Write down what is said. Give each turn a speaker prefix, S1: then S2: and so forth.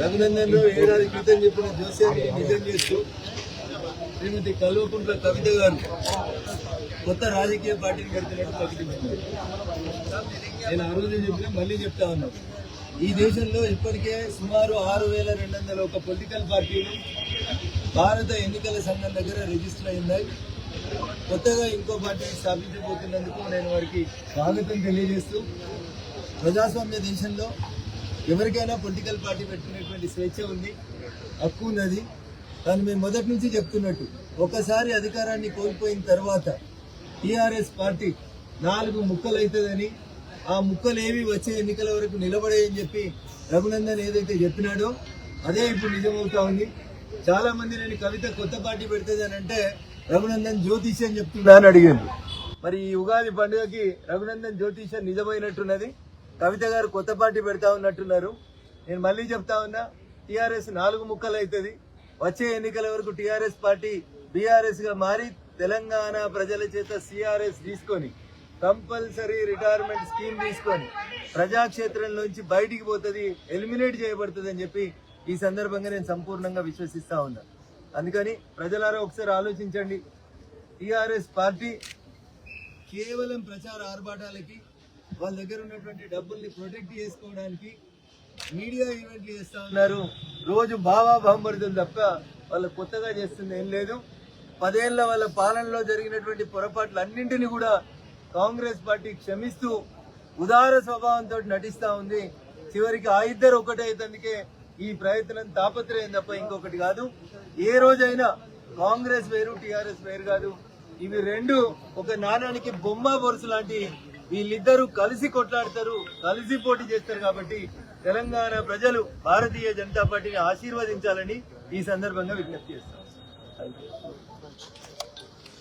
S1: రఘునందన్ రావు ఏడాది క్రితం చెప్పిన జోస్యాన్ని నిజం చేస్తూ శ్రీమతి కల్వకుంట్ల కవిత గారు కొత్త రాజకీయ పార్టీని పెడుతున్నట్టు ప్రకటించారు. నేను ఆ రోజు చెప్పిన మళ్ళీ చెప్తా ఉన్నాను. ఈ దేశంలో ఇప్పటికే సుమారు 6,200 పొలిటికల్ పార్టీలు భారత ఎన్నికల సంఘం దగ్గర రిజిస్టర్ అయిందాయి. కొత్తగా ఇంకో పార్టీని స్థాపించబోతున్నందుకు నేను వారికి స్వాగతం తెలియజేస్తూ, ప్రజాస్వామ్య దేశంలో ఎవరికైనా పొలిటికల్ పార్టీ పెట్టుకునేటువంటి స్వేచ్ఛ ఉంది, హక్కు ఉన్నది. కానీ మేము మొదటి నుంచి చెప్తున్నట్టు ఒకసారి అధికారాన్ని కోల్పోయిన తర్వాత టీఆర్ఎస్ పార్టీ 4 ముక్కలు అవుతుందని, ఆ ముక్కలు ఏవి వచ్చే ఎన్నికల వరకు నిలబడేయని చెప్పి రఘునందన్ ఏదైతే చెప్పినాడో అదే ఇప్పుడు నిజమవుతా ఉంది. చాలా మంది నేను కవిత కొత్త పార్టీ పెడుతుంది అని అంటే రఘునందన్ జ్యోతిష్యం చెప్తుందా అని అడిగారు. మరి ఈ ఉగాది పండుగకి రఘునందన్ జ్యోతిష్యం నిజమైనట్టున్నది. కవిత గారు కొత్త పార్టీ పెడతా ఉన్నట్టున్నారు. నేను మళ్ళీ చెప్తా ఉన్నా, టీఆర్ఎస్ 4 ముక్కలు అవుతుంది. వచ్చే ఎన్నికల వరకు టీఆర్ఎస్ పార్టీ బీఆర్ఎస్ గా మారి తెలంగాణ ప్రజల చేత సిఆర్ఎస్ తీసుకొని కంపల్సరీ రిటైర్మెంట్ స్కీమ్ తీసుకొని ప్రజాక్షేత్రంలోంచి బయటికి పోతుంది, ఎలిమినేట్ చేయబడుతుంది అని చెప్పి ఈ సందర్భంగా నేను సంపూర్ణంగా విశ్వసిస్తా ఉన్నా. అందుకని ప్రజలారా ఒకసారి ఆలోచించండి. టీఆర్ఎస్ పార్టీ కేవలం ప్రచార ఆర్భాటాలకి, వాళ్ళ దగ్గర ఉన్నటువంటి డబ్బుల్ని ప్రొటెక్ట్ చేసుకోవడానికి మీడియా ఈవెంట్లు చేస్తా ఉన్నారు. రోజు బావా బాంబడుతుంది తప్ప వాళ్ళు కొత్తగా చేస్తుంది ఏం లేదు. 10 ఏళ్ల వాళ్ళ పాలనలో జరిగినటువంటి పొరపాట్లు అన్నింటినీ కూడా కాంగ్రెస్ పార్టీ క్షమిస్తూ ఉదార స్వభావంతో నటిస్తా ఉంది. చివరికి ఆ ఇద్దరు ఒకటే అయితందుకే ఈ ప్రయత్నం, తాపత్రయం తప్ప ఇంకొకటి కాదు. ఏ రోజైనా కాంగ్రెస్ వేరు, టీఆర్ఎస్ వేరు కాదు. ఇవి రెండు ఒక నాణానికి బొమ్మ బొరుసు లాంటి. వీళ్ళిద్దరూ కలిసి కొట్లాడతారు, కలిసి పోటీ చేస్తారు. కాబట్టి తెలంగాణ ప్రజలు భారతీయ జనతా పార్టీని ఆశీర్వదించాలని ఈ సందర్భంగా విజ్ఞప్తి చేస్తారు.